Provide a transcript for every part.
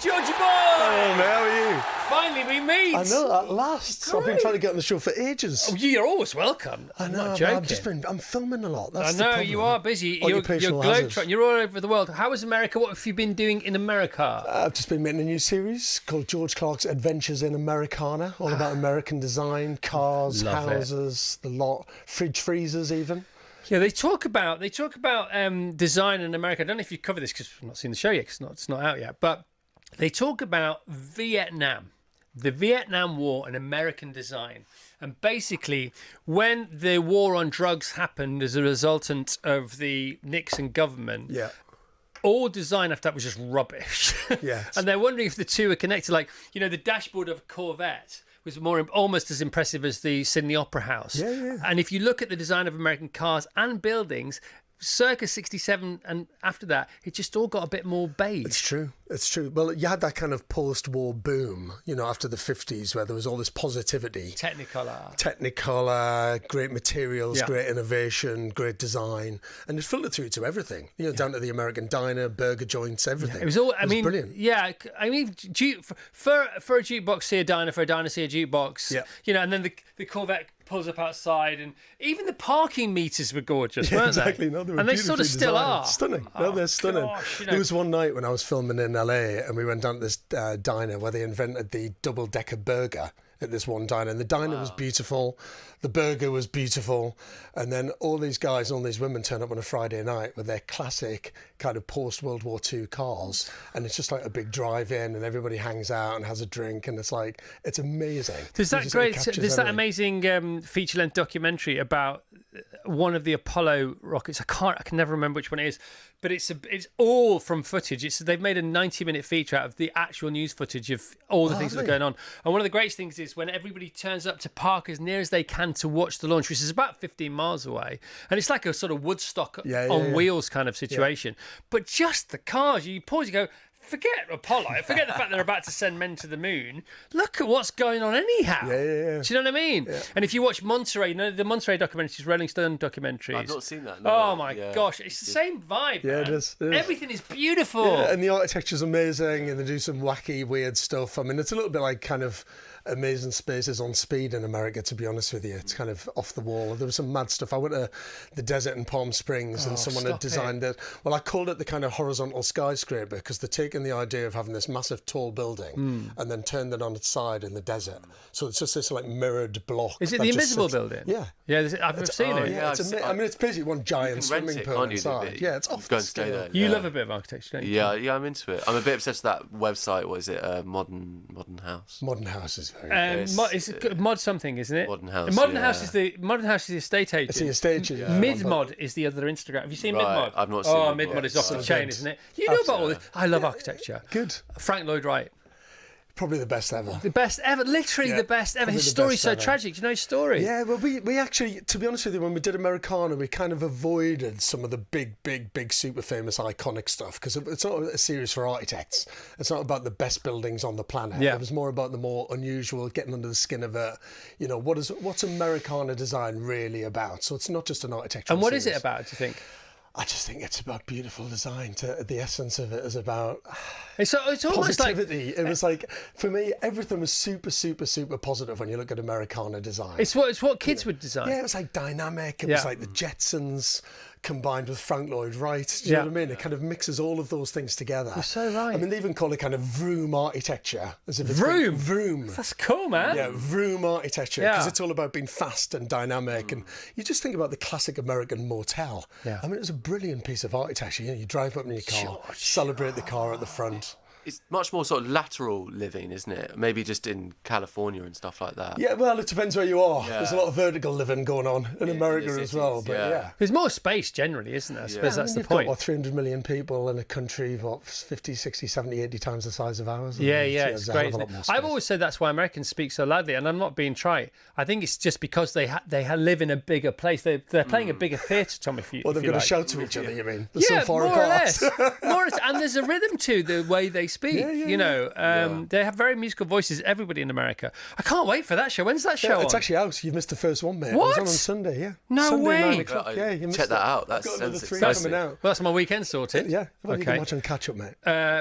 Georgie boy! Oh, man, how are you? Finally, we meet. I know, at last. I've been trying to get on the show for ages. Oh, you're always welcome. I'm not joking. I'm filming a lot. That's I the know, problem. you are busy. You're Occupational hazard. globetrotting. You're all over the world. How is America? What have you been doing in America? I've just been making a new series called George Clarke's Adventures in Americana, all about American design, cars, houses, the lot, fridge freezers even. Yeah, they talk about design in America. I don't know if you cover this because I've not seen the show yet because it's not out yet. But they talk about Vietnam, the Vietnam War and American design. And basically, when the war on drugs happened as a resultant of the Nixon government, all design after that was just rubbish. Yeah. And they're wondering if the two are connected. Like, you know, the dashboard of a Corvette was almost as impressive as the Sydney Opera House. Yeah. And if you look at the design of American cars and buildings, circa 67 and after that, it just all got a bit more beige. It's true. Well, you had that kind of post-war boom, you know, after the 50s where there was all this positivity. Technicolor, great materials, great innovation, great design. And it filtered through to everything, you know, down to the American diner, burger joints, everything. Yeah, it was all, I mean, brilliant. Yeah, I mean, for a jukebox, see a diner, for a diner, see a jukebox. Yeah. You know, and then the Corvette pulls up outside, and even the parking meters were gorgeous, weren't exactly. they? No, they were and they sort of still are. Stunning. No, they're stunning. Gosh, you know. There was one night when I was filming in LA and we went down to this diner where they invented the double-decker burger at this one diner, and the diner was beautiful, the burger was beautiful, and then all these guys and all these women turn up on a Friday night with their classic kind of post-World War II cars, and it's just like a big drive-in and everybody hangs out and has a drink, and it's like, it's amazing. There's that amazing feature-length documentary about one of the Apollo rockets. I can never remember which one it is, but it's all from footage. They've made a 90-minute feature out of the actual news footage of all the things that are going on. And one of the greatest things is when everybody turns up to park as near as they can to watch the launch, which is about 15 miles away, and it's like a sort of Woodstock on wheels kind of situation. But just the cars, you pause, you go, forget Apollo, forget the fact they're about to send men to the moon. Look at what's going on anyhow. Yeah. Do you know what I mean? Yeah. And if you watch Monterey, you know, the Monterey documentaries, Rolling Stone documentaries. I've not seen that. No, my gosh. It's the same vibe, Yeah, man. it is. Everything is beautiful. Yeah, and the architecture's amazing, and they do some wacky, weird stuff. I mean, it's a little bit like kind of Amazing Spaces on speed in America, to be honest with you. It's kind of off the wall. There was some mad stuff. I went to the desert in Palm Springs and someone had designed it. Well, I called it the kind of horizontal skyscraper because they're taking the idea of having this massive tall building and then turned it on its side in the desert. So it's just this like mirrored block. Is it the Invisible Building? Yeah. Yeah, I've seen it. Yeah, I mean, it's basically one giant swimming pool inside. Yeah, it's off the scale. Stay there. You love a bit of architecture, don't you? Yeah, I'm into it. I'm a bit obsessed with that website. What is it? Modern House. Modern House is very it's mod something, isn't it? Modern House. Modern House is the estate agent. It's the estate agent. Midmod is the other Instagram. Have you seen Midmod? I've not seen. Oh, Midmod is off the chain, isn't it? You know about all this. I love architecture. Good. Frank Lloyd Wright. Probably the best ever. The best ever, literally the best ever. His story's so tragic. Do you know his story? Yeah, well, we actually, to be honest with you, when we did Americana, we kind of avoided some of the big, super famous, iconic stuff because it's not a series for architects. It's not about the best buildings on the planet. Yeah. It was more about the more unusual, getting under the skin of it. You know, what's Americana design really about? So it's not just an architectural And what series. is it about, do you think? I just think it's about beautiful design. The essence of it is about it's almost positivity. It was like, for me, everything was super positive when you look at Americana design. It's what kids would design. Yeah, it was like dynamic. It was like the Jetsons combined with Frank Lloyd Wright. Do you know what I mean? It kind of mixes all of those things together. You're so right. I mean, they even call it kind of vroom architecture. As if it's vroom? That's cool, man. Yeah, vroom architecture. Because it's all about being fast and dynamic. And you just think about the classic American motel. Yeah. I mean, it was a brilliant piece of architecture. You know, you drive up in your car, celebrate the car at the front. It's much more sort of lateral living, isn't it? Maybe just in California and stuff like that. Yeah, well, it depends where you are. There's a lot of vertical living going on in America as well. But there's more space generally, isn't there? I suppose that's the you've point. Got, 300 million people in a country, 50, 60, 70, 80 times the size of ours? Yeah, it's great. Isn't it? I've always said that's why Americans speak so loudly, and I'm not being trite. I think it's just because they live in a bigger place. They're playing a bigger theatre, Tom, if you Or they've got to shout to each other, you mean? They're so far more apart. or less. And there's a rhythm to the way they speak. speak. Yeah. They have very musical voices. Everybody in America. I can't wait for that show. When's that show? It's on? actually out. You've missed the first one, mate. What? It was on Sunday. Yeah. No Sunday, way. 9 o'clock. Yeah, you missed Check that it. out. That I've got another sounds 3 exciting. coming out. Well, that's my weekend sorted. Yeah, well, you Okay. can watch and catch up, mate.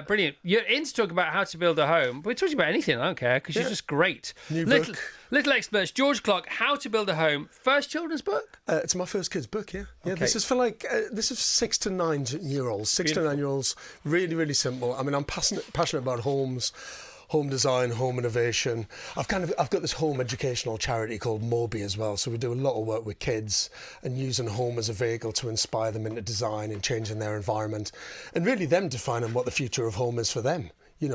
Brilliant. You're in to talk about how to build a home. We're talking about anything. I don't care because you're just great. New little, book. Little experts. George Clarke, How to Build a Home. First children's book. It's my first kid's book, yeah. Okay. This is for this is 6 to 9 year olds. 6 to 9 year olds, really, really simple. I mean, I'm passionate about homes, home design, home innovation. I've got this home educational charity called Moby as well. So we do a lot of work with kids and using home as a vehicle to inspire them into design and changing their environment, and really them defining what the future of home is for them.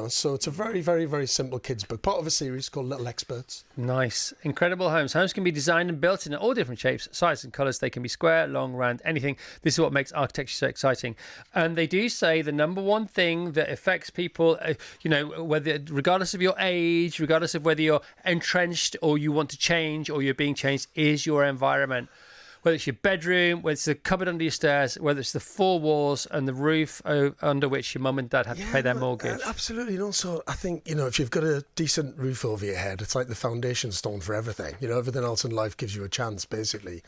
So it's a very, very, very simple kids book, part of a series called Little Experts. Nice. Incredible homes. Homes can be designed and built in all different shapes, sizes and colours. They can be square, long, round, anything. This is what makes architecture so exciting. And they do say the number one thing that affects people, whether regardless of your age, regardless of whether you're entrenched or you want to change or you're being changed, is your environment. Whether it's your bedroom, whether it's the cupboard under your stairs, whether it's the 4 walls and the roof under which your mum and dad have to pay their mortgage. Absolutely. And also, I think, if you've got a decent roof over your head, it's like the foundation stone for everything. Everything else in life gives you a chance, basically.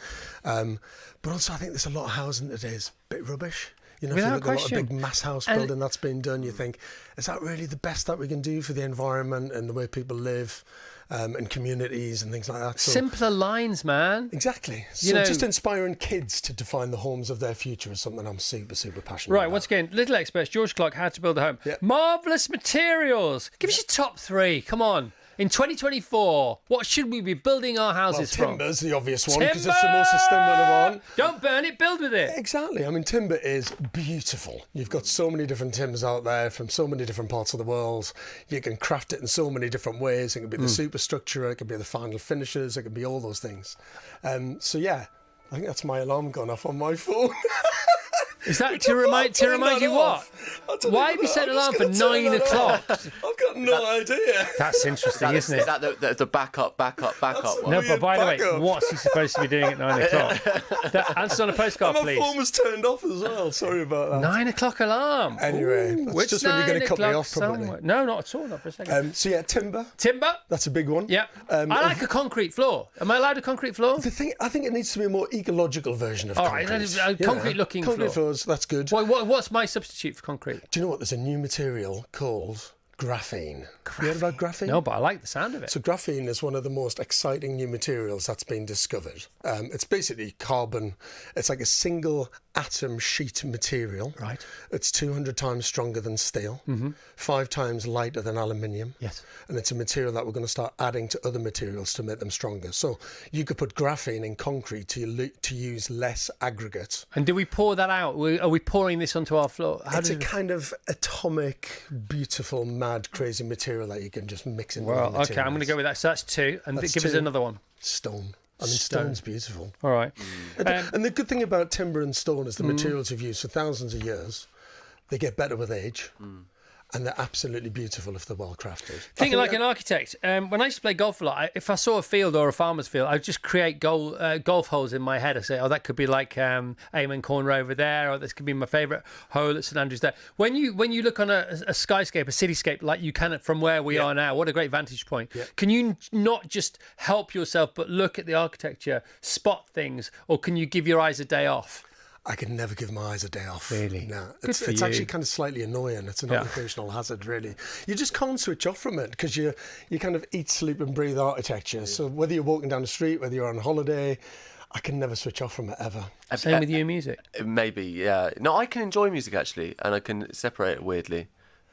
But also, I think there's a lot of housing today is a bit rubbish. If you look at a lot of big mass house building that's been done, you think, is that really the best that we can do for the environment and the way people live? And communities and things like that. So, simpler lines, man. Exactly. So just inspiring kids to define the homes of their future is something I'm super, super passionate about. Right, once again, Little Experts, George Clarke, How to Build a Home. Yeah. Marvellous materials. Give us your top 3. Come on. In 2024, what should we be building our houses from? Timber's the obvious one because it's the most sustainable one. Don't burn it, build with it. Exactly. I mean, timber is beautiful. You've got so many different timbers out there from so many different parts of the world. You can craft it in so many different ways. It can be the superstructure, it can be the final finishes, it can be all those things. I think that's my alarm gone off on my phone. Is that to remind you what? Why have you set an alarm for 9 o'clock? I've got no idea. That's interesting, isn't it? Is that the backup one? No, but by the way, what's he supposed to be doing at 9 o'clock? Answer on a postcard, please. My phone was turned off as well. Sorry about that. 9 o'clock alarm. Anyway, that's just when you're going to cut me off, probably. Somewhere. No, not at all. Not for a second. Timber. Timber. That's a big one. Yeah. I like a concrete floor. Am I allowed a concrete floor? I think it needs to be a more ecological version of concrete. All right, concrete-looking floor. Concrete floors, that's good. What's my substitute for concrete? Do you know what? There's a new material called graphene. You heard about graphene? No, but I like the sound of it. So graphene is one of the most exciting new materials that's been discovered. It's basically carbon. It's like a single atom sheet material. Right. It's 200 times stronger than steel, 5 times lighter than aluminium. Yes. And it's a material that we're going to start adding to other materials to make them stronger. So you could put graphene in concrete to use less aggregate. And do we pour that out? Are we pouring this onto our floor? It's a kind of atomic, beautiful, mad, crazy material that you can just mix in. Well, okay, I'm going to go with that. So that's 2. And give us another one. Stone. I mean, stone's beautiful. All right. And the good thing about timber and stone is the materials you've used for thousands of years, they get better with age. And they're absolutely beautiful if they're well crafted. Thinking like an architect, when I used to play golf a lot, if I saw a field or a farmer's field, I'd just create golf holes in my head. I say, that could be like Amon Corner over there, or this could be my favourite hole at St Andrews there. When you look on a skyscape, a cityscape, like you can from where we are now, what a great vantage point. Yeah. Can you not just help yourself, but look at the architecture, spot things, or can you give your eyes a day off? I can never give my eyes a day off. Really? No. It's actually kind of slightly annoying. It's an occupational hazard, really. You just can't switch off from it because you kind of eat, sleep and breathe architecture. Yeah. So whether you're walking down the street, whether you're on holiday, I can never switch off from it ever. Same with you, music? Maybe, yeah. No, I can enjoy music, actually, and I can separate it weirdly.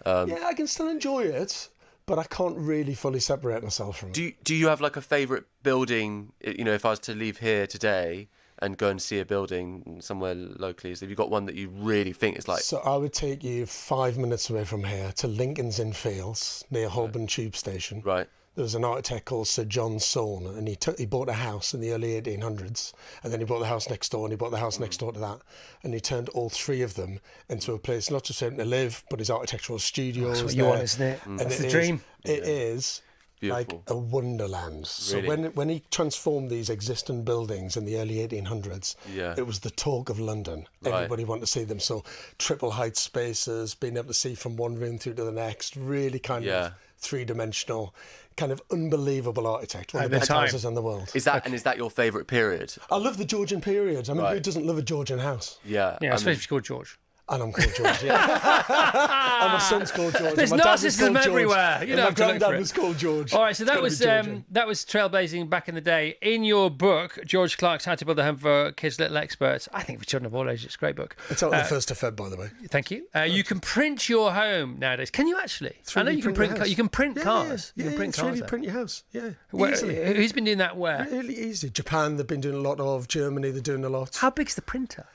Yeah, I can still enjoy it, but I can't really fully separate myself from it. Do you have like a favourite building, if I was to leave here today and go and see a building somewhere locally? So have you got one that you really think is like... So I would take you 5 minutes away from here to Lincoln's Inn Fields near Holborn Tube Station. Right. There was an architect called Sir John Soane, and he bought a house in the early 1800s, and then he bought the house next door, and he bought the house next door to that, and he turned all 3 of them into a place not just for him to live, but his architectural studios. That's what you want, isn't it? That's the dream. It is Beautiful. like a wonderland. So Really? when he transformed these existing buildings in the early 1800s, Yeah. it was the talk of London. Right. Everybody wanted to see them. So triple height spaces, being able to see from one room through to the next, really kind Yeah. of three-dimensional, kind of unbelievable architect. One of the At the best time. houses in the world. Is that your favourite period? I love the Georgian period. I mean, who Right. doesn't love a Georgian house? Yeah. Yeah, especially if it's called George. And I'm called George, yeah. And my son's called George. There's and my dad was narcissism called George, everywhere. You and don't my have to look granddad for it. was called George. All right, so It's that gotta was be Georgian. that was trailblazing back in the day. In your book, George Clarke's How to Build a Home for Kids, Little Experts. I think for children of all ages, it's a great book. It's out on the 1st of Feb, by the way. Thank you. You can print your home nowadays. Can you actually? I know you can print. You can print cars. Yeah, you can print it's cars. really though. print your house. Yeah, Where- easily. Who's been doing that where? Really easy. Japan, they've been doing a lot of. Germany, they're doing a lot. How big's the printer?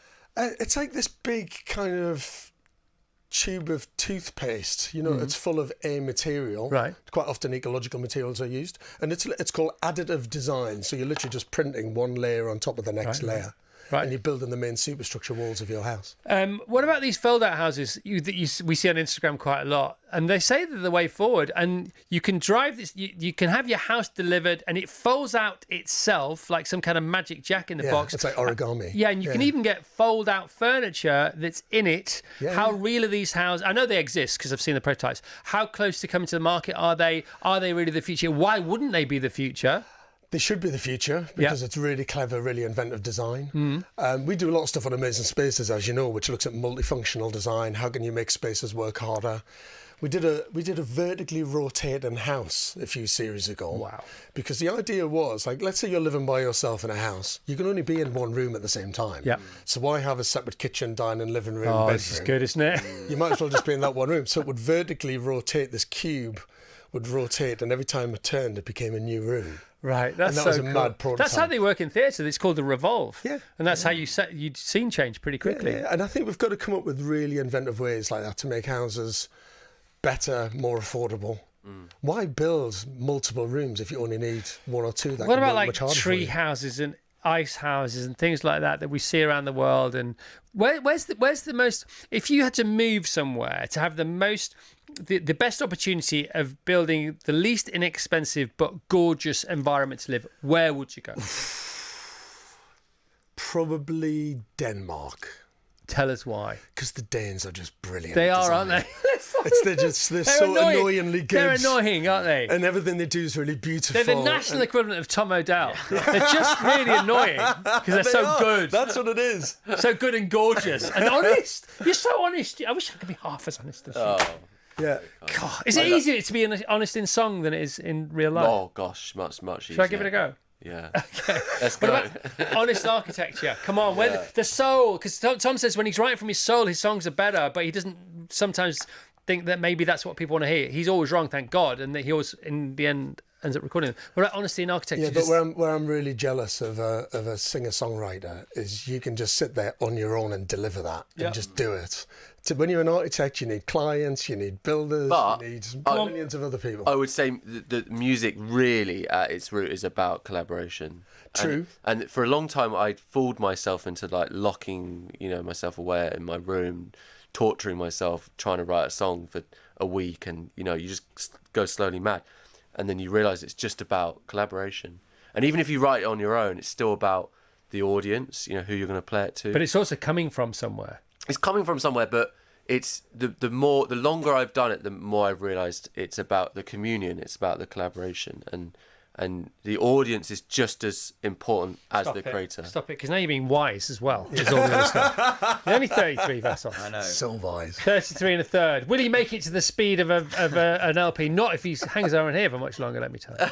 It's like this big kind of tube of toothpaste. You know, it's full of a material. Right. Quite often ecological materials are used. And it's called additive design. So you're literally just printing one layer on top of the next layer. Right. And you're building the main superstructure walls of your house. What about these fold-out houses we see on Instagram quite a lot? And they say they're the way forward. And you can drive this. You can have your house delivered, and it folds out itself like some kind of magic jack in the Yeah, box. it's like origami. Yeah, and you can even get fold-out furniture that's in it. Yeah, How yeah. real are these houses? I know they exist because I've seen the prototypes. How close to coming to the market are they? Are they really the future? Why wouldn't they be the future? They should be the future because it's really clever, really inventive design. We do a lot of stuff on Amazing Spaces, as you know, which looks at multifunctional design. How can you make spaces work harder? We did a vertically rotating house a few series ago. Wow. Because the idea was, like, let's say you're living by yourself in a house. You can only be in one room at the same time. Yeah. So why have a separate kitchen, dining, living room, Oh, bedroom? this is good, isn't it? You might as well just be in that one room. So it would vertically rotate. This cube would rotate, and every time it turned, it became a new room. Right, that's that so was a cool. mad prototype. That's how they work in theatre. It's called the revolve. Yeah. And that's how you'd scene change pretty quickly. Yeah, and I think we've got to come up with really inventive ways like that to make houses better, more affordable. Why build multiple rooms if you only need one or two? That What can about work like much harder for tree you? houses and ice houses and things like that we see around the world? And where's the most? If you had to move somewhere to have the most, the best opportunity of building the least inexpensive but gorgeous environment to live, where would you go? Probably Denmark, Tell us why. because the Danes are just brilliant. They at are, aren't design. they? They're so annoyingly good. They're annoying, aren't they? And everything they do is really beautiful. They're the national equivalent of Tom O'Dell. They're just really annoying because they're They so are. good. That's what it is. So good and gorgeous and honest. You're so honest. I wish I could be half as honest as you. Oh, Yeah. God, is it easier to be honest in song than it is in real life? oh gosh, much easier. Should I give it a go? Yeah. Let's What go. about honest architecture? Come on, where the soul? Because Tom says when he's writing from his soul, his songs are better, but he doesn't sometimes think that maybe that's what people want to hear. He's always wrong, thank God, and that he always, in the end, ends up recording them. What about honesty in architecture? Yeah, but where I'm really jealous of a singer-songwriter is you can just sit there on your own and deliver that and just do it. When you're an architect, you need clients, you need builders, But you need millions of other people. I would say the music really at its root is about collaboration. True. And for a long time, I'd fooled myself into like locking, myself away in my room, torturing myself, trying to write a song for a week, and you just go slowly mad. And then you realise it's just about collaboration. And even if you write it on your own, it's still about the audience, who you're going to play it to. But it's also coming from somewhere. It's coming from somewhere, but it's the longer I've done it, the more I've realised it's about the communion, it's about the collaboration, and the audience is just as important as the creator. Stop it, because now you're being wise as well. Is all the other stuff. You're only 33 vessels. I know. So wise. 33 and a third. Will he make it to the speed of an LP? Not if he hangs around here for much longer, let me tell you.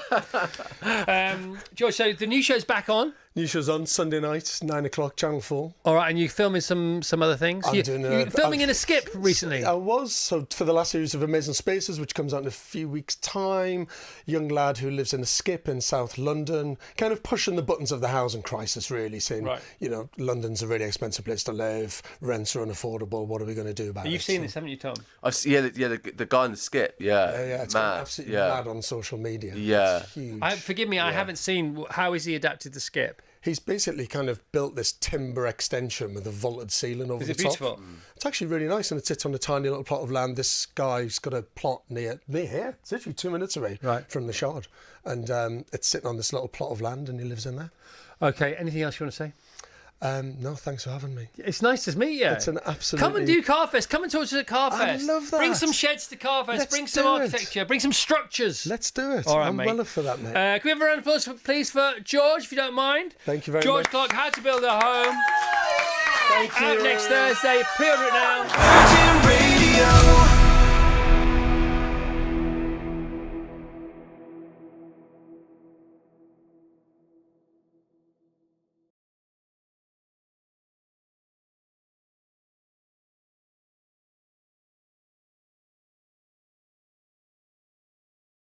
George, so the new show's back on. New show's on Sunday night, 9 o'clock, Channel 4. All right, and you're filming some other things? You're filming in a skip recently. I was. So for the last series of Amazing Spaces, which comes out in a few weeks' time, young lad who lives in a skip in South London, kind of pushing the buttons of the housing crisis, really, saying, Right. London's a really expensive place to live, rents are unaffordable, what are we going to do about it? You've seen this, haven't you, Tom? The guy in the skip, yeah, Yeah, it's mad, absolutely mad on social media. Yeah. It's huge. Forgive me, I haven't seen. How is he adapted the skip? he's basically kind of built this timber extension with a vaulted ceiling over the top. Beautiful? It's actually really nice, and it sits on a tiny little plot of land. This guy's got a plot near here. It's literally 2 minutes away from the Shard, and it's sitting on this little plot of land, and he lives in there. Okay, anything else you want to say? No, thanks for having me. It's nice to meet you. It's an absolute. Come and do Carfest. Come and talk to us at Carfest. I love that. Bring some sheds to Carfest. Let's Bring some do it. architecture. Bring some structures. Let's do it. All right, I'm mate. well up for that, mate. Can we have a round of applause, please, for George, if you don't mind? Thank you very George much. Clarke, How to Build a Home. Thank you. Out next Thursday. Pre-order it now. Virgin Radio.